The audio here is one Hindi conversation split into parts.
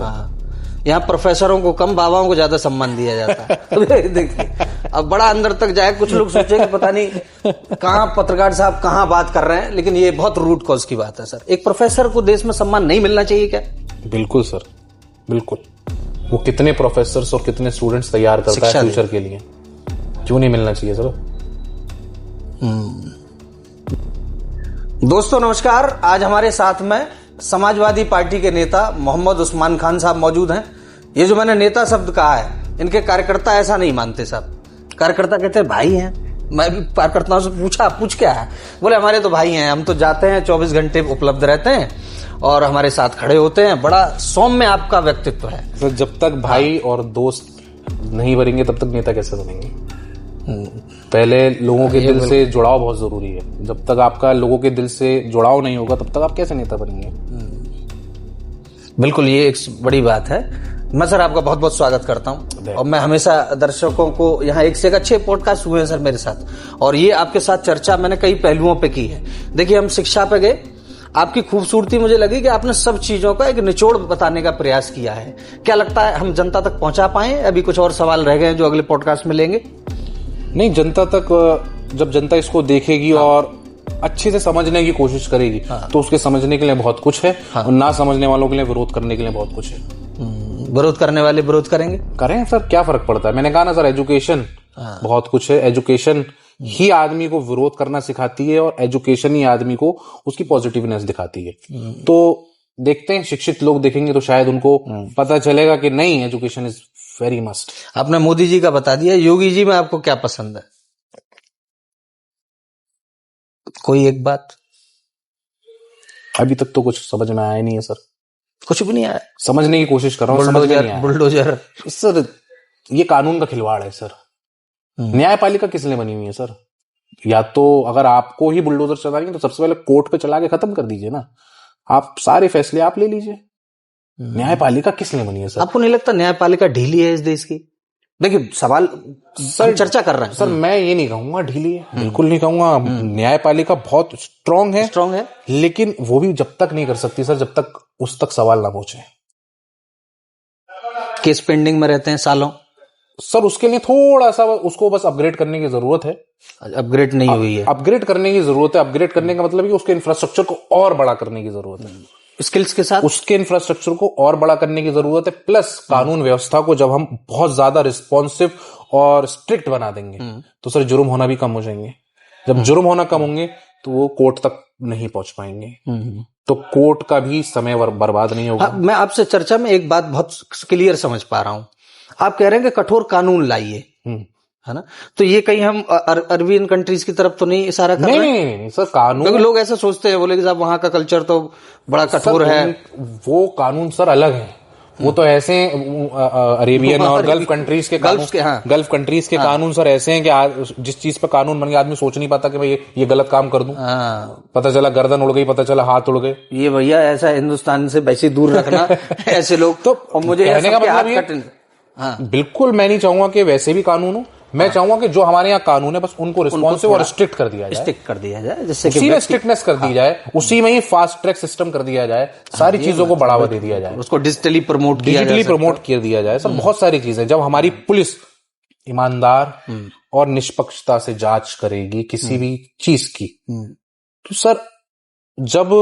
हाँ, यहाँ प्रोफेसरों को कम, बाबाओं को ज्यादा सम्मान दिया जाता है। देखिए अब बड़ा अंदर तक जाए, कुछ लोग सोचेंगे पता नहीं कहाँ पत्रकार साहब कहाँ बात कर रहे हैं, लेकिन ये बहुत रूट कॉज की बात है सर। एक प्रोफेसर को देश में सम्मान नहीं मिलना चाहिए क्या? बिल्कुल सर, बिल्कुल। वो कितने प्रोफेसर्स और कितने स्टूडेंट्स तैयार करता है फ्यूचर के लिए, क्यों नहीं मिलना चाहिए सर? दोस्तों नमस्कार, आज हमारे साथ में समाजवादी पार्टी के नेता मोहम्मद उस्मान खान साहब मौजूद हैं। ये जो मैंने नेता शब्द कहा है, इनके कार्यकर्ता ऐसा नहीं मानते साहब। कार्यकर्ता कहते हैं भाई हैं। मैं भी कार्यकर्ताओं से पूछ क्या है, बोले हमारे तो भाई हैं, हम तो जाते हैं 24 घंटे उपलब्ध रहते हैं और हमारे साथ खड़े होते हैं। बड़ा सौम्य आपका व्यक्तित्व है। तो जब तक भाई और दोस्त नहीं बनेंगे तब तक नेता कैसे बनेंगे? पहले लोगों के दिल से जुड़ाव बहुत जरूरी है। जब तक आपका लोगों के दिल से जुड़ाव नहीं होगा तब तक आप कैसे नेता बनेंगे? बिल्कुल, ये एक बड़ी बात है। मैं सर आपका बहुत बहुत स्वागत करता हूं और मैं हमेशा दर्शकों को यहाँ एक से एक अच्छे पॉडकास्ट हुए हैं सर मेरे साथ, और ये आपके साथ चर्चा मैंने कई पहलुओं पे की है। देखिए हम शिक्षा पे गए, आपकी खूबसूरती मुझे लगी कि आपने सब चीजों का एक निचोड़ बताने का प्रयास किया है। क्या लगता है हम जनता तक पहुंचा पाए? अभी कुछ और सवाल रह गए जो अगले पॉडकास्ट में लेंगे। नहीं, जनता तक जब जनता इसको देखेगी और अच्छे से समझने की कोशिश करेगी तो उसके समझने के लिए बहुत कुछ है और ना समझने वालों के लिए विरोध करने के लिए बहुत कुछ है। विरोध करने वाले विरोध करें सर, क्या फर्क पड़ता है? मैंने कहा ना सर, एजुकेशन बहुत कुछ है। एजुकेशन ही आदमी को विरोध करना सिखाती है और एजुकेशन ही आदमी को उसकी पॉजिटिवनेस दिखाती है। तो देखते हैं, शिक्षित लोग देखेंगे तो शायद उनको पता चलेगा कि नहीं, एजुकेशन इज वेरी मस्ट। आपने मोदी जी का बता दिया, योगी जी में आपको क्या पसंद है? कोई एक बात? अभी तक तो कुछ समझ में आया नहीं है सर। कुछ भी नहीं आया? समझने की कोशिश कर रहा हूँ। बुलडोजर सर, ये कानून का खिलवाड़ है सर। न्यायपालिका किस लिए बनी हुई है सर? या तो अगर आपको ही बुलडोजर चलानी है तो सबसे पहले कोर्ट पे चला के खत्म कर दीजिए ना। आप सारे फैसले आप ले लीजिए। न्यायपालिका किस लिए बनी है सर? आपको नहीं लगता न्यायपालिका ढीली है इस देश की? देखिए सवाल सर चर्चा कर रहे हैं सर। मैं ये नहीं कहूंगा ढीली है, बिल्कुल नहीं कहूंगा। न्यायपालिका बहुत स्ट्रांग है, लेकिन वो भी जब तक नहीं कर सकती सर जब तक उस तक सवाल ना पहुंचे। केस पेंडिंग में रहते हैं सालों सर। उसके लिए थोड़ा सा उसको बस अपग्रेड करने की जरूरत है। अपग्रेड नहीं हुई है? अपग्रेड करने की जरूरत है। अपग्रेड करने का मतलब है कि उसके इंफ्रास्ट्रक्चर को और बड़ा करने की जरूरत है। स्किल्स के साथ उसके इंफ्रास्ट्रक्चर को और बड़ा करने की जरूरत है। प्लस कानून व्यवस्था को जब हम बहुत ज्यादा रिस्पॉन्सिव और स्ट्रिक्ट बना देंगे तो सर जुर्म होना भी कम हो जाएंगे। जब जुर्म होना कम होंगे तो वो कोर्ट तक नहीं पहुंच पाएंगे, तो कोर्ट का भी समय बर्बाद नहीं होगा। मैं आपसे चर्चा में एक बात बहुत क्लियर समझ पा रहा हूं। आप कह रहे हैं कि कठोर कानून लाइए, है ना? तो ये कहीं हम अरबियन कंट्रीज की तरफ तो नहीं इशारा कर रहे हैं? नहीं सर, कानून, क्योंकि लोग ऐसा सोचते हैं, बोले कि साहब वहां का कल्चर तो बड़ा कठोर है। वो कानून सर अलग है। वो तो ऐसे अरेबियन और गल्फ कंट्रीज के गल्फ कंट्रीज के कानून सर ऐसे हैं कि जिस चीज पे कानून बन गया आदमी सोच नहीं पाता कि भाई ये गलत काम कर दूं। पता चला गर्दन उड़ गई, पता चला हाथ उड़ गए। ये भैया ऐसा हिंदुस्तान से वैसे दूर रखना ऐसे लोग तो। और मुझे कहने का मतलब बिल्कुल मैं नहीं चाहूंगा कि वैसे भी कानून हो। मैं चाहूंगा कि जो हमारे यहाँ कानून है बस उनको रिस्पॉन्सिव और स्ट्रिक्ट कर दिया जाए, जिससे उसी में स्ट्रिक्टनेस कर दी जाए, उसी में ही फास्ट ट्रैक सिस्टम कर दिया जाए, सारी चीजों को बढ़ावा दे दिया जाए, उसको डिजिटली प्रमोट कर दिया जाए। सर बहुत सारी चीजें जब हमारी पुलिस ईमानदार और निष्पक्षता से जांच करेगी किसी भी चीज की, तो सर जब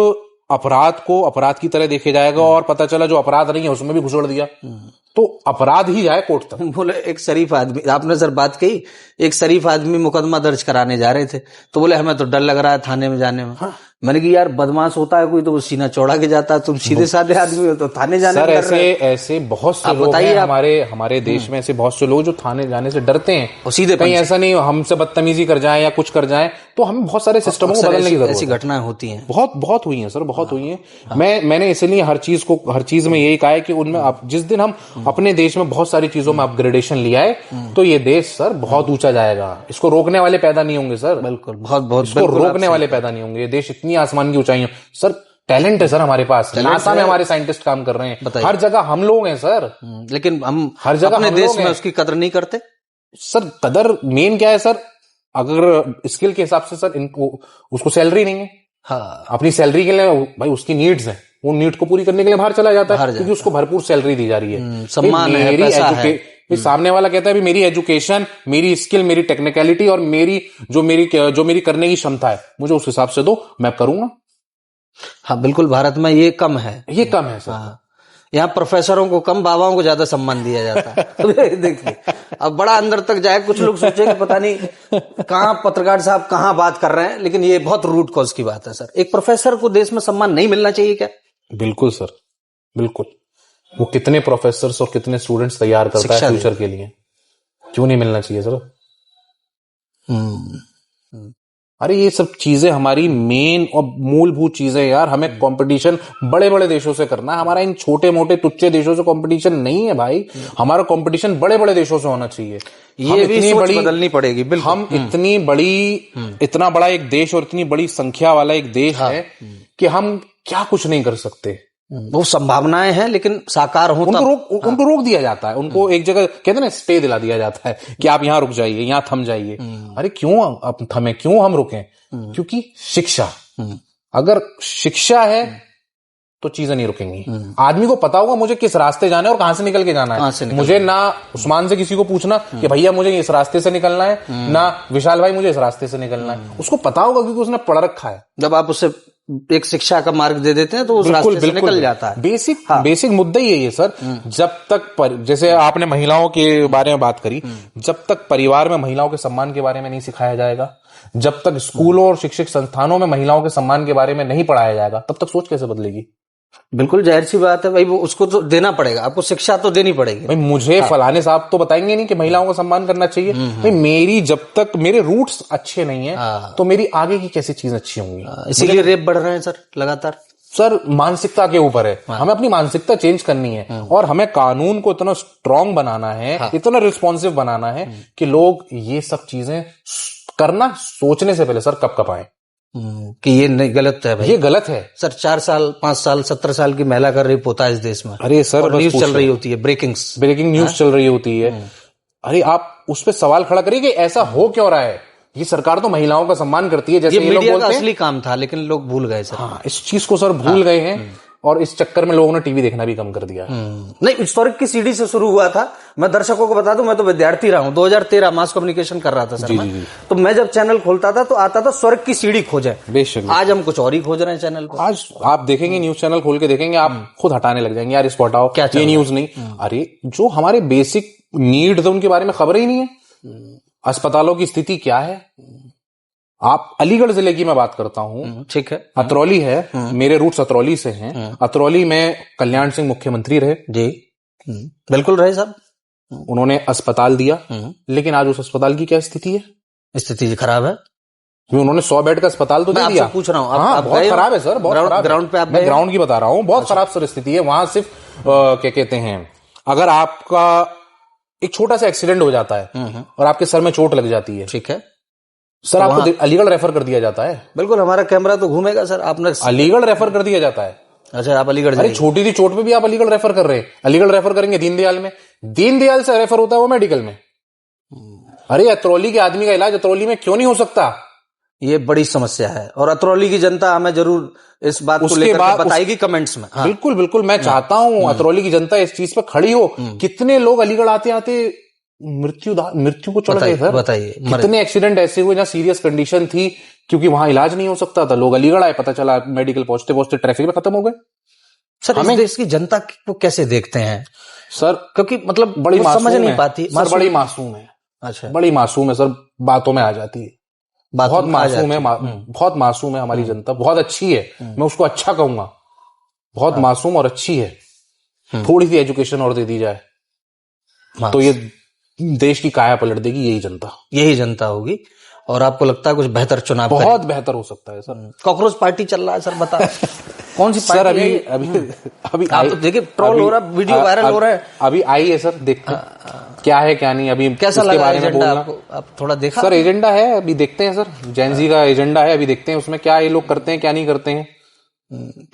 अपराध को अपराध की तरह देखे जाएगा और पता चला जो अपराध नहीं है उसमें भी घुसोड़ दिया तो अपराध ही जाए कोर्ट तक। बोले एक शरीफ आदमी, आपने सर बात कही, एक शरीफ आदमी मुकदमा दर्ज कराने जा रहे थे तो बोले हमें तो डर लग रहा है थाने में जाने में। मैंने कहा यार बदमाश होता है कोई तो वो सीना चौड़ा के जाता है, तुम सीधे साधे आदमी हो तो थाने जाने सर ऐसे बहुत से लोग हैं हमारे देश में, ऐसे बहुत से लोग जो थाने जाने से डरते हैं और सीधे कहीं ऐसा नहीं हमसे बदतमीजी कर जाए या कुछ कर जाए, तो हमें बहुत सारे सिस्टमों को बदलने की जरूरत है। ऐसी घटनाएं होती हैं, बहुत हुई हैं सर, बहुत हुई हैं। मैंने इसलिए हर चीज में यही कहा है कि उनमें जिस दिन हम अपने देश में बहुत सारी चीजों में अपग्रेडेशन लिया है तो ये देश सर बहुत ऊंचा जाएगा। इसको रोकने वाले पैदा नहीं होंगे सर, बिल्कुल बहुत इसको रोकने वाले पैदा नहीं होंगे। ये देश इतनी आसमान की ऊंचाई सर, टैलेंट है सर हमारे पास, नासा में हमारे साइंटिस्ट काम कर रहे हैं, हर जगह हम लोग हैं सर, लेकिन हम हर जगह अपने देश में उसकी कदर नहीं करते सर। कदर मेन क्या है सर, अगर स्किल के हिसाब से सर इनको उसको सैलरी नहीं है, अपनी सैलरी के लिए भाई उसकी नीड्स है, वो नीट को पूरी करने के लिए बाहर चला जाता है क्योंकि उसको भरपूर सैलरी दी जा रही है, सम्मान है, पैसा है। सामने वाला कहता है भी मेरी एजुकेशन, मेरी स्किल, मेरी टेक्निकलिटी और मेरी जो मेरी करने की क्षमता है मुझे उस हिसाब से दो, मैं करूंगा। हाँ बिल्कुल, भारत में ये कम है, ये कम है सर। हाँ। यहाँ प्रोफेसरों को कम, बाबाओं को ज्यादा सम्मान दिया जाता है। देखिए अब बड़ा अंदर तक जाए, कुछ लोग सोचेंगे पता नहीं कहाँ पत्रकार साहब कहाँ बात कर रहे हैं, लेकिन ये बहुत रूट कॉज की बात है सर। एक प्रोफेसर को देश में सम्मान नहीं मिलना चाहिए क्या? बिल्कुल सर, बिल्कुल। वो कितने प्रोफेसर्स और कितने स्टूडेंट्स तैयार करता है फ्यूचर के लिए, क्यों नहीं मिलना चाहिए सर? अरे ये सब चीजें हमारी मेन और मूलभूत चीजें यार। हमें कंपटीशन बड़े बड़े देशों से करना है, हमारा इन छोटे मोटे तुच्चे देशों से कंपटीशन नहीं है भाई। हमारा कंपटीशन बड़े बड़े देशों से होना चाहिए। ये भी सोच बदलनी पड़ेगी। बिल्कुल। हम इतनी बड़ी इतना बड़ा एक देश और इतनी बड़ी संख्या वाला एक देश है कि हम क्या कुछ नहीं कर सकते। वो संभावनाएं हैं लेकिन साकार हो उनको रोक दिया जाता है। उनको एक जगह कहते हैं ना, स्टे दिला दिया जाता है कि आप यहाँ रुक जाइए, यहाँ थम जाइए। अरे क्यों आप थमे, क्यों हम रुकें? क्योंकि शिक्षा, अगर शिक्षा है तो चीजें नहीं रुकेंगी। आदमी को पता होगा मुझे किस रास्ते जाना है और कहां से निकल के जाना है। मुझे ना उस्मान से किसी को पूछना कि भैया मुझे इस रास्ते से निकलना है, ना विशाल भाई मुझे इस रास्ते से निकलना है। उसको पता होगा क्योंकि उसने पढ़ रखा है। जब आप उससे एक शिक्षा का मार्ग दे देते हैं तो उस रास्ते से निकल जाता है। बेसिक मुद्दा ही है ये सर। जब तक जैसे आपने महिलाओं के बारे में बात करी, जब तक परिवार में महिलाओं के सम्मान के बारे में नहीं सिखाया जाएगा, जब तक स्कूलों और शिक्षक संस्थानों में महिलाओं के सम्मान के बारे में नहीं पढ़ाया जाएगा, तब तक सोच कैसे बदलेगी? बिल्कुल जाहिर सी बात है भाई, वो उसको तो देना पड़ेगा, आपको शिक्षा तो देनी पड़ेगी भाई। मुझे फलाने साहब तो बताएंगे नहीं कि महिलाओं का सम्मान करना चाहिए भाई। मेरी जब तक मेरे रूट्स अच्छे नहीं है तो मेरी आगे की कैसी चीज अच्छी होंगी? इसीलिए रेप बढ़ रहे हैं सर लगातार। सर मानसिकता के ऊपर है, हमें अपनी मानसिकता चेंज करनी है और हमें कानून को इतना स्ट्रांग बनाना है, इतना रिस्पॉन्सिव बनाना है कि लोग ये सब चीजें करना सोचने से पहले सर कप आए कि ये नहीं, गलत है भाई, ये गलत है सर। 4 साल 5 साल 17 साल की महिला का रेप होता है इस देश में। अरे सर न्यूज चल रही होती है, ब्रेकिंग न्यूज चल रही होती है। अरे आप उस पर सवाल खड़ा करिए कि ऐसा हो क्यों रहा है। ये सरकार तो महिलाओं का सम्मान करती है, जैसे ये मीडिया का असली काम था, लेकिन लोग भूल गए सर। हाँ, इस चीज को सर भूल गए हैं और इस चक्कर में लोगों ने टीवी देखना भी कम कर दिया। नहीं, स्वर्ग की सीढ़ी से शुरू हुआ था। मैं दर्शकों को बता दूं, मैं तो विद्यार्थी रहा हूं, 2013 मास कम्युनिकेशन कर रहा था सर। मैं तो मैं जब चैनल खोलता था तो आता था स्वर्ग की सीढ़ी खोजे। बेशक आज हम कुछ और ही खोज रहे हैं चैनल को। आज आप देखेंगे न्यूज चैनल खोल के देखेंगे, आप खुद हटाने लग जाएंगे, यार इसको हटाओ, क्या ये न्यूज नहीं। अरे जो हमारे बेसिक नीड थे उनके बारे में खबर ही नहीं है। अस्पतालों की स्थिति क्या है? आप अलीगढ़ जिले की मैं बात करता हूं, ठीक है। अतरौली है, मेरे रूट्स अतरौली से हैं। अतरौली में कल्याण सिंह मुख्यमंत्री रहे जी, बिल्कुल रहे साहब। उन्होंने अस्पताल दिया, लेकिन आज उस अस्पताल की क्या स्थिति है? स्थिति खराब है। उन्होंने 100 बेड का अस्पताल तो दे दिया। पूछ रहा हूँ, हाँ, बहुत खराब है सर, बहुत खराब। ग्राउंड पे आप मैं ग्राउंड की बता रहा हूँ, बहुत खराब सर स्थिति है वहां। सिर्फ क्या कहते हैं, अगर आपका एक छोटा सा एक्सीडेंट हो जाता है और आपके सर में चोट लग जाती है, ठीक है सर, आपको अलीगढ़ रेफर कर दिया जाता है। बिल्कुल, हमारा कैमरा तो घूमेगा सर। आपने अलीगढ़ रेफर कर दिया जाता है। अच्छा, आप अलीगढ़, अरे छोटी सी चोट पे भी आप अलीगढ़ रेफर कर रहे हैं। अलीगढ़ रेफर करेंगे दीनदयाल में, दीनदयाल से रेफर होता है वो मेडिकल में। अरे अतरौली के आदमी का इलाज अतरौली में क्यों नहीं हो सकता? ये बड़ी समस्या है और अतरौली की जनता हमें जरूर इस बात को लेकर बताएगी कमेंट्स में। बिल्कुल बिल्कुल, मैं चाहता हूं अतरौली की जनता इस चीज पे खड़ी हो। कितने लोग अलीगढ़ आते आते मृत्यु को चढ़ गए सर। बताइए, कितने एक्सीडेंट ऐसे हुए जहां सीरियस कंडीशन थी, क्योंकि वहां इलाज नहीं हो सकता था। लोग अलीगढ़ आए, पता चला मेडिकल पहुंचते पहुंचते ट्रैफिक में खत्म हो गए। सर इस देश की जनता को कैसे देखते हैं सर? क्योंकि मतलब बड़ी समझ नहीं पाती सर, बड़ी मासूम है। अच्छा, बड़ी मासूम है सर, बातों में आ जाती है। बहुत मासूम है, बहुत मासूम है हमारी जनता। बहुत अच्छी है, मैं उसको अच्छा कहूंगा। बहुत मासूम और अच्छी है। थोड़ी सी एजुकेशन और दे दी जाए तो ये देश की काया पलट देगी। यही जनता होगी। और आपको लगता है कुछ बेहतर चुनाव बहुत बेहतर हो सकता है सर? कॉकरोच पार्टी चल रहा है सर, बता कौन सी पार्टी? सर अभी आप तो देखिए, ट्रोल हो रहा, वीडियो वायरल हो रहा है। अभी आई है सर, देखते हैं क्या है क्या नहीं। अभी कैसा लगा एजेंडा आपको? आप थोड़ा देखा सर? एजेंडा है, अभी देखते हैं सर। जैन का एजेंडा है, अभी देखते हैं उसमें क्या ये लोग करते हैं क्या नहीं करते हैं।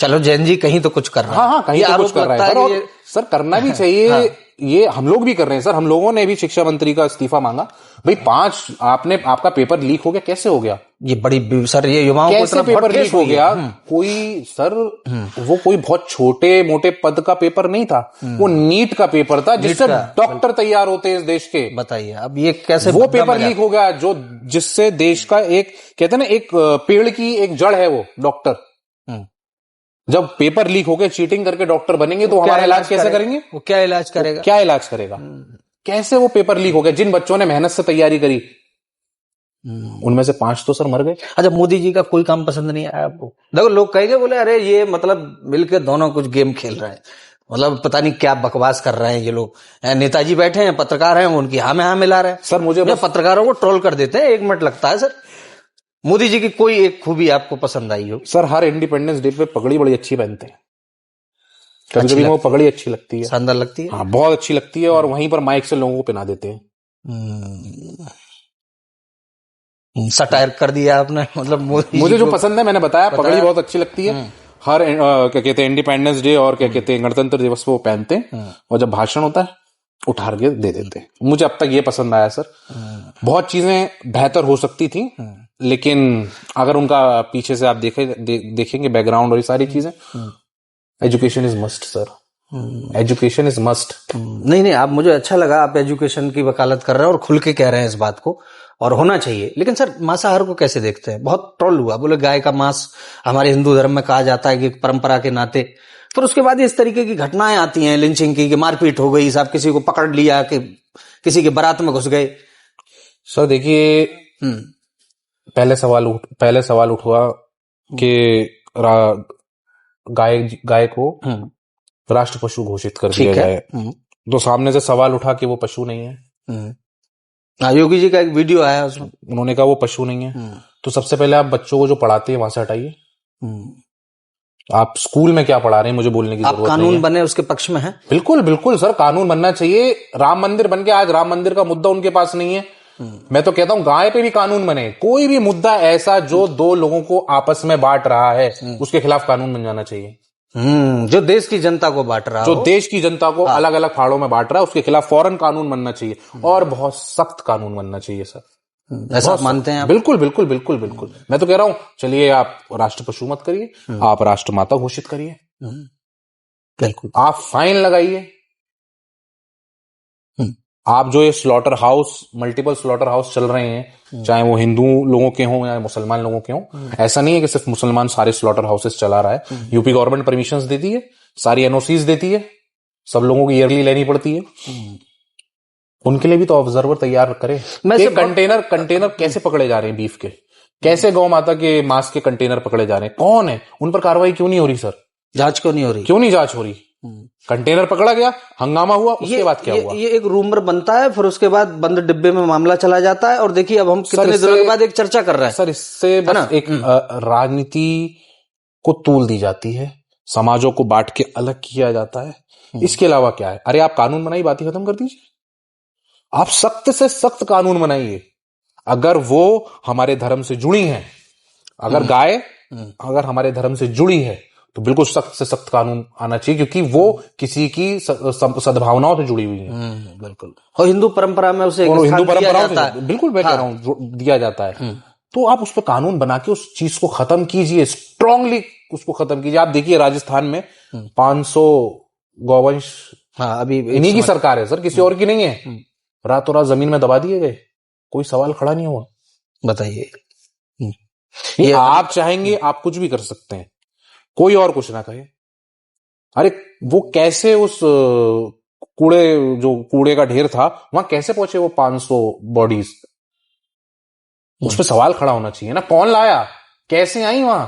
चलो, जैन जी कहीं तो कुछ कर रहा है। हाँ, कहीं तो कुछ कर रहा है सर, और सर करना भी चाहिए। ये हम लोग भी कर रहे हैं सर। हम लोगों ने भी शिक्षा मंत्री का इस्तीफा मांगा। भाई 5 आपका पेपर लीक हो गया, कैसे हो गया? ये बड़ी सर, ये युवाओं को कैसे पेपर लीक हो गया? कोई सर वो कोई बहुत छोटे मोटे पद का पेपर नहीं था, वो नीट का पेपर था जिससे डॉक्टर तैयार होते हैं इस देश के। बताइए अब ये कैसे वो पेपर लीक हो गया जो जिससे देश का एक कहते हैं ना एक पेड़ की एक जड़ है वो डॉक्टर। जब पेपर लीक हो गए, चीटिंग करके डॉक्टर बनेंगे तो हमारा इलाज कैसे करेंगे? वो क्या इलाज करेगा? क्या इलाज करेगा? कैसे वो पेपर लीक हो गया? जिन बच्चों ने मेहनत से तैयारी करी उनमें से 5 तो सर मर गए। अच्छा, मोदी जी का कोई काम पसंद नहीं आया आपको? देखो लोग कहेंगे, बोले अरे ये मतलब मिलके दोनों कुछ गेम खेल रहे हैं, मतलब पता नहीं क्या बकवास कर रहे हैं ये लोग। नेताजी बैठे हैं, पत्रकार हैं, उनकी हाँ में हाँ मिला रहे हैं। सर मुझे पत्रकारों को ट्रोल कर देते हैं, 1 मिनट लगता है सर। मोदी जी की कोई एक खूबी आपको पसंद आई हो? सर हर इंडिपेंडेंस डे पे पगड़ी बड़ी अच्छी पहनते हैं। कभी कभी वो पगड़ी अच्छी लगती है, शानदार लगती है। हाँ बहुत अच्छी लगती है, और वहीं पर माइक से लोगों को पहना देते हैं। सटायर कर दिया आपने, मतलब मुझे जो पसंद है मैंने बताया, पगड़ी बहुत अच्छी लगती है। हर क्या कहते हैं इंडिपेंडेंस डे और क्या कहते हैं गणतंत्र दिवस पे वो पहनते हैं, और जब भाषण होता है उठा के दे देते हैं। मुझे अब तक ये पसंद आया सर। बहुत चीजें बेहतर हो सकती थी, लेकिन अगर उनका पीछे से आप देखेंगे बैकग्राउंड और ये सारी चीजें, education is must sir, education is must. नहीं, आप मुझे अच्छा लगा, आप एजुकेशन की वकालत कर रहे हैं और खुल के कह रहे हैं इस बात को, और होना चाहिए। लेकिन सर मांसाहार को कैसे देखते हैं? बहुत ट्रोल हुआ, बोले गाय का मांस हमारे हिंदू धर्म में कहा जाता है कि परंपरा के नाते, फिर उसके बाद इस तरीके की घटनाएं आती हैं लिंचिंग की, कि मारपीट हो गई, साहब किसी को पकड़ लिया, कि किसी के बारात में घुस गए। सर देखिए, पहले सवाल उठा कि गाय को राष्ट्र पशु घोषित कर दिया जाए, तो सामने से सवाल उठा कि वो पशु नहीं है। योगी जी का एक वीडियो आया, उसमें उन्होंने कहा वो पशु नहीं है। तो सबसे पहले आप बच्चों को जो पढ़ाते हैं वहां से हटाइए। आप स्कूल में क्या पढ़ा रहे हैं मुझे बोलने की जरूरत नहीं है। कानून बने उसके पक्ष में है? बिल्कुल बिल्कुल सर, कानून बनना चाहिए। राम मंदिर बन गया, आज राम मंदिर का मुद्दा उनके पास नहीं है। मैं तो कहता हूं गाय पे भी कानून बने। कोई भी मुद्दा ऐसा जो 2 लोगों को आपस में बांट रहा है, उसके खिलाफ कानून बन जाना चाहिए। जो देश की जनता को बांट रहा, जो देश की जनता को अलग अलग फाड़ों में बांट रहा है, उसके खिलाफ फौरन कानून बनना चाहिए, और बहुत सख्त कानून बनना चाहिए सर। ऐसा मानते हैं आप? बिल्कुल बिल्कुल बिल्कुल बिल्कुल। मैं तो कह रहा हूं, चलिए आप राष्ट्र पशु मत करिए, आप राष्ट्रमाता घोषित करिए। बिल्कुल। आप फाइन लगाइए। आप जो ये slaughter house, multiple slaughter house चल रहे हैं, चाहे वो हिंदू लोगों के हों या मुसलमान लोगों के हों, ऐसा नहीं है कि सिर्फ मुसलमान सारे स्लॉटर हाउसेस चला रहा है। यूपी गवर्नमेंट परमिशंस देती है, सारी एनओसीज देती है, सब लोगों की ईयरली लेनी पड़ती है। उनके लिए भी तो ऑब्जर्वर तैयार करे। कंटेनर कैसे पकड़े जा रहे हैं बीफ के, कैसे गौ माता के मांस के कंटेनर पकड़े जा रहे हैं, कौन है, उन पर कार्रवाई क्यों नहीं हो रही सर? जांच क्यों नहीं हो रही? क्यों नहीं जांच हो रही? कंटेनर पकड़ा गया, हंगामा हुआ, उसके बाद क्या हुआ? ये एक रूमर बनता है, फिर उसके बाद बंद डिब्बे में मामला चला जाता है, और देखिए अब हम कितने दिनों के बाद एक चर्चा कर रहे हैं। सर इससे बस एक राजनीति को तूल दी जाती है, समाजों को बांट के अलग किया जाता है, इसके अलावा क्या है? अरे आप कानून बनाइए, बात ही खत्म कर दीजिए। आप सख्त से सख्त कानून बनाइए। अगर वो हमारे धर्म से जुड़ी है, अगर गाय अगर हमारे धर्म से जुड़ी है, तो बिल्कुल सख्त से सख्त कानून आना चाहिए, क्योंकि वो किसी की सद्भावनाओं से जुड़ी हुई है। बिल्कुल। और हिंदू परंपरा में उसे हिंदू परंपराओं से बिल्कुल मैं कह रहा हूं दिया जाता है। तो आप उस पर कानून बना के उस चीज को खत्म कीजिए, स्ट्रांगली उसको खत्म कीजिए। आप देखिए राजस्थान में 500 गौवंश अभी इन्हीं की सरकार है सर, किसी और की नहीं है। रातों रात जमीन में दबा दिए गए, कोई सवाल खड़ा नहीं हुआ। बताइए, आप चाहेंगे आप कुछ भी कर सकते हैं, कोई और कुछ ना कहे। अरे वो कैसे उस कूड़े का ढेर था वहां कैसे पहुंचे वो 500 बॉडीज? उस पर सवाल खड़ा होना चाहिए ना, कौन लाया, कैसे आई वहां,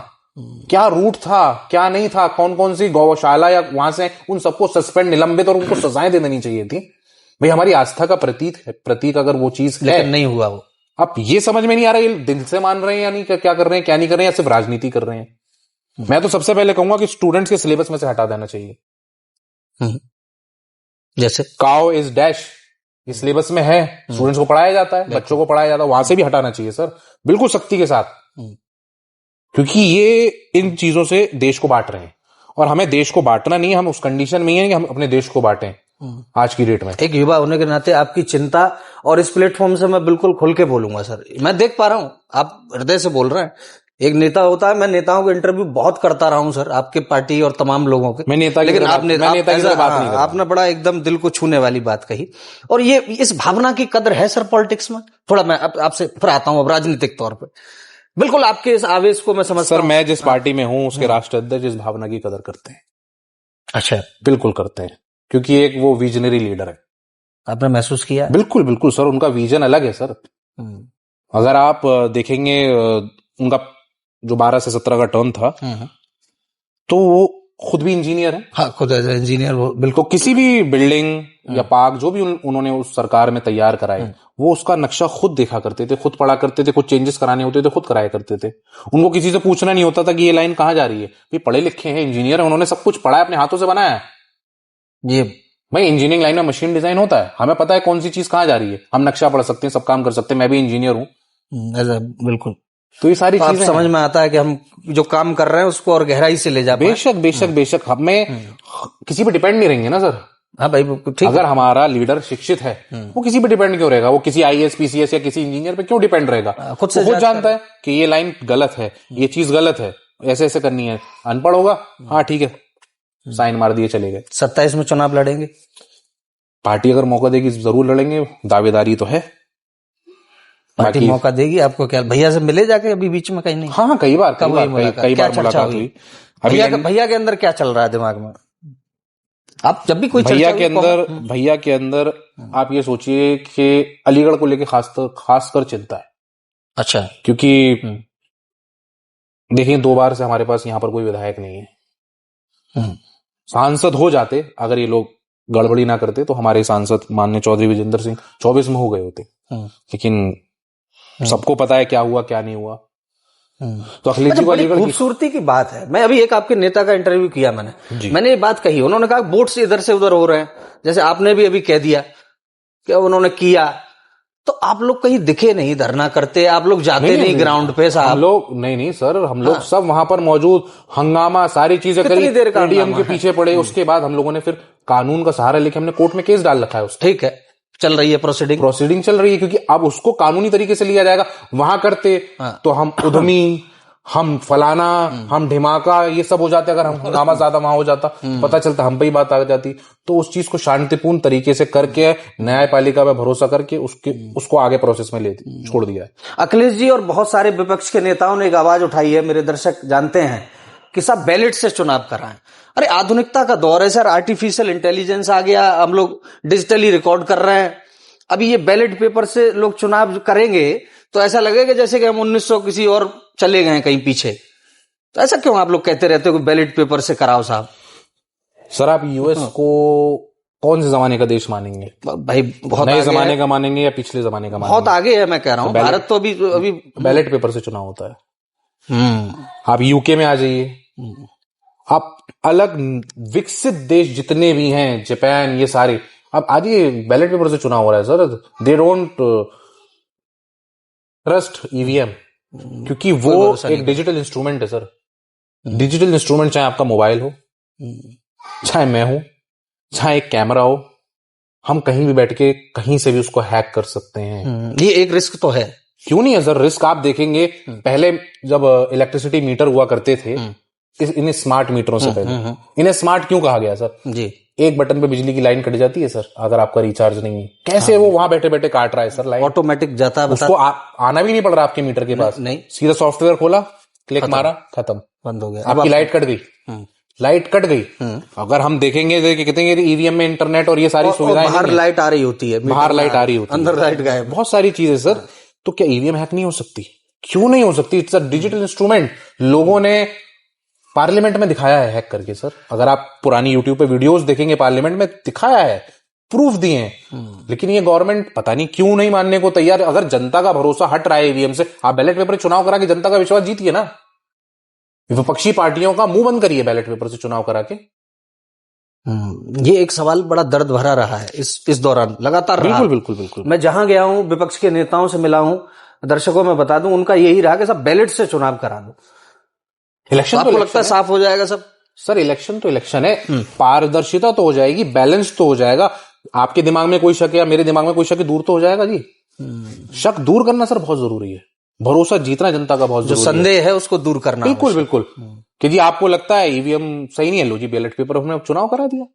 क्या रूट था, क्या नहीं था, कौन कौन सी गौशाला या वहां से, उन सबको सस्पेंड, निलंबित और उनको सजाएं दे देनी चाहिए थी। भाई हमारी आस्था का प्रतीक अगर वो चीज है, लेकिन नहीं हुआ वो। अब ये समझ में नहीं आ रहा ये दिल से मान रहे हैं या नहीं, क्या कर रहे हैं, क्या नहीं कर रहे हैं, या सिर्फ राजनीति कर रहे हैं। मैं तो सबसे पहले कहूंगा कि स्टूडेंट्स के सिलेबस में से हटा देना चाहिए। जैसे काउ इज डैश, ये सिलेबस में है, स्टूडेंट्स को पढ़ाया जाता है, बच्चों को पढ़ाया जाता है, वहां से भी हटाना चाहिए सर, बिल्कुल सख्ती के साथ। क्योंकि ये इन चीजों से देश को बांट रहे हैं, और हमें देश को बांटना नहीं है। हम उस कंडीशन में ही है कि हम अपने देश को बांटें। आज की डेट में। एक युवा होने के नाते आपकी चिंता, और इस प्लेटफॉर्म से मैं बिल्कुल खुल के बोलूंगा सर, मैं देख पा रहा हूं आप हृदय से बोल रहे हैं। एक नेता होता है, मैं नेताओं के इंटरव्यू बहुत करता रहा हूं सर, आपके पार्टी और तमाम लोगों के। मैं नेता की लेकिन बात नहीं कर रहा। आपने बड़ा एकदम दिल को छूने वाली बात कही। और ये इस भावना की कदर है सर पॉलिटिक्स में? थोड़ा मैं आपसे फिर आता हूं अब राजनीतिक तौर पर। बिल्कुल आपके इस आवेश को मैं समझता हूं सर। मैं जिस पार्टी में हूं उसके राष्ट्रीय अध्यक्ष इस भावना की कदर करते हैं। अच्छा, बिल्कुल करते हैं, क्योंकि एक वो विजनरी लीडर है। आपने महसूस किया? बिल्कुल बिल्कुल सर, उनका विजन अलग है सर। अगर आप देखेंगे उनका जो 12 से 17 का टर्म था, तो वो खुद भी इंजीनियर है। हाँ, खुद इंजीनियर। बिल्कुल। तो किसी भी बिल्डिंग या पार्क जो भी उन्होंने उस सरकार में तैयार कराए, वो उसका नक्शा खुद देखा करते थे, खुद पढ़ा करते थे, कुछ चेंजेस कराने होते थे खुद कराया करते थे। उनको किसी से पूछना नहीं होता था कि ये लाइन कहाँ जा रही है। भाई पढ़े लिखे हैं, इंजीनियर है, उन्होंने सब कुछ पढ़ा है, अपने हाथों से बनाया है। ये भाई इंजीनियरिंग लाइन में मशीन डिजाइन होता है, हमें पता है कौन सी चीज कहाँ जा रही है। हम नक्शा पढ़ सकते हैं, सब काम कर सकते हैं। मैं भी इंजीनियर हूँ। बिल्कुल। तो ये सारी चीजें समझ में आता है कि हम जो काम कर रहे हैं उसको और गहराई से ले जा पाए। बेशक बेशक बेशक। हमें किसी पे डिपेंड नहीं रहेंगे ना सर। हाँ भाई, ठीक। अगर हमारा लीडर शिक्षित है, वो किसी पे डिपेंड क्यों रहेगा? वो किसी आईएएस पीसीएस या किसी इंजीनियर पे क्यों डिपेंड रहेगा? खुद से खुद जानता है कि ये लाइन गलत है, ये चीज गलत है, ऐसे ऐसे करनी है। अनपढ़ होगा, हाँ ठीक है, साइन मार दिए चले गए। 27 में चुनाव लड़ेंगे? पार्टी अगर मौका देगी जरूर लड़ेंगे, दावेदारी तो है। पार्टी मौका देगी आपको? क्या भैया से मिले जाके अभी बीच में? कहीं नहीं? हाँ, कई बार मुलाकात हुई। भैया के अंदर क्या चल रहा है दिमाग में? आप जब भी कोई भैया के अंदर आप ये सोचिए कि अलीगढ़ को लेके खासकर चिंता है। अच्छा। क्योंकि देखिए 2 बार से हमारे पास यहाँ पर कोई विधायक नहीं है। सांसद हो जाते, अगर ये लोग गड़बड़ी ना करते, तो हमारे सांसद माननीय चौधरी विजेंद्र सिंह 24 में हो गए होते। लेकिन सबको पता है क्या हुआ क्या नहीं हुआ। तो अखिलेश जी बड़ी खूबसूरती की बात है। मैं अभी एक आपके नेता का इंटरव्यू किया, मैंने ये बात कही, उन्होंने कहा वोट्स इधर से उधर हो रहे हैं, जैसे आपने भी अभी कह दिया कि उन्होंने किया। तो आप लोग कहीं दिखे नहीं, धरना करते, आप लोग जाते नहीं ग्राउंड पे साहब? हम लोग नहीं सर, हम लोग सब वहां पर मौजूद, हंगामा सारी चीजें करी, ईडीएम के पीछे पड़े। उसके बाद हम लोगों ने फिर कानून का सहारा लेके हमने कोर्ट में केस डाल रखा है उसका। ठीक है, चल रही है प्रोसीडिंग चल रही है, क्योंकि अब उसको कानूनी तरीके से लिया जाएगा। वहां करते तो हम उद्यमी, हम फलाना, हम ढिमाका, ये सब हो जाते। अगर हम हंगामा ज्यादा वहां हो जाता, पता चलता हम पे ही बात आ जाती। तो उस चीज को शांतिपूर्ण तरीके से करके, न्यायपालिका पे भरोसा करके उसको आगे प्रोसेस में छोड़ दिया है। अखिलेश जी और बहुत सारे विपक्ष के नेताओं ने एक आवाज उठाई है, मेरे दर्शक जानते हैं, कि सब बैलेट से चुनाव कराएं। अरे आधुनिकता का दौर है सर, आर्टिफिशियल इंटेलिजेंस आ गया, हम लोग डिजिटली रिकॉर्ड कर रहे हैं। अभी ये बैलेट पेपर से लोग चुनाव करेंगे तो ऐसा लगेगा जैसे कि हम 1900 किसी और चले गए कहीं पीछे। तो ऐसा क्यों आप लोग कहते रहते हो कि बैलेट पेपर से कराओ साहब? सर आप यूएस को कौन से जमाने का देश मानेंगे भाई? बहुत नए जमाने का मानेंगे या पिछले जमाने का मानेंगे? बहुत आगे है, मैं कह रहा हूँ। भारत तो अभी बैलेट पेपर से चुनाव होता है। आप यूके में आ जाइए, आप अलग विकसित देश जितने भी हैं, जापान, ये सारे, अब आज ये बैलेट पेपर से चुनाव हो रहा है sir. They don't trust EVM, क्योंकि वो एक डिजिटल इंस्ट्रूमेंट है सर। डिजिटल इंस्ट्रूमेंट, चाहे आपका मोबाइल हो, चाहे मैं हूं, चाहे एक कैमरा हो, हम कहीं भी बैठ के कहीं से भी उसको हैक कर सकते हैं। ये एक रिस्क तो है। क्यों नहीं है सर रिस्क? आप देखेंगे पहले जब इलेक्ट्रिसिटी मीटर हुआ करते थे, इन्हें स्मार्ट मीटरों से पहले, इन्हें स्मार्ट क्यों कहा गया सर? जी, एक बटन पे बिजली की लाइन कट जाती है सर, अगर आपका रिचार्ज नहीं है। कैसे वो वहां बैठे बैठे काट रहा है सर लाइन? ऑटोमेटिक जाता है, उसको आना भी नहीं पड़ रहा आपके मीटर के पास। नहीं, सीधा सॉफ्टवेयर खोला, क्लिक मारा, खत्म, बंद हो गया। आपकी लाइट कट गई। लाइट कट गई। अगर हम देखेंगे ईवीएम में इंटरनेट और ये सारी सुविधाएं, बाहर लाइट आ रही होती है, बाहर लाइट आ रही होती है, अंदर लाइट गायब, बहुत सारी चीजें सर। तो क्या ईवीएम हैक नहीं हो सकती? क्यों नहीं हो सकती? It's a digital instrument. लोगों ने पार्लियामेंट में दिखाया है हैक करके सर। अगर आप पुरानी यूट्यूब पे वीडियोस देखेंगे, पार्लियामेंट में दिखाया है, प्रूफ दिए हैं। लेकिन ये गवर्नमेंट पता नहीं क्यों नहीं मानने को तैयार। अगर जनता का भरोसा हट रहा है ईवीएम से, आप बैलेट पेपर चुनाव करा के जनता का विश्वास जीतिए ना। विपक्षी पार्टियों का मुंह बंद करिए बैलेट पेपर से चुनाव करा के। ये एक सवाल बड़ा दर्द भरा रहा है इस दौरान, लगातार रहा। बिल्कुल बिल्कुल बिल्कुल। मैं जहां गया हूं, विपक्ष के नेताओं से मिला हूं, दर्शकों में बता दूं, उनका यही रहा कि सब बैलेट से चुनाव करा दो। इलेक्शन आपको लगता है साफ हो जाएगा सब? सर इलेक्शन तो इलेक्शन है, पारदर्शिता तो हो जाएगी, बैलेंस तो हो जाएगा। आपके दिमाग में कोई शक है या मेरे दिमाग में कोई शक है, दूर तो हो जाएगा जी। शक दूर करना सर बहुत जरूरी है, भरोसा जीतना जनता का बहुत जो जरूरी संदेह है उसको दूर करना। बिल्कुल बिल्कुल। कि जी आपको लगता है ईवीएम सही नहीं है, लो जी बैलेट पेपर हमने चुनाव करा दिया।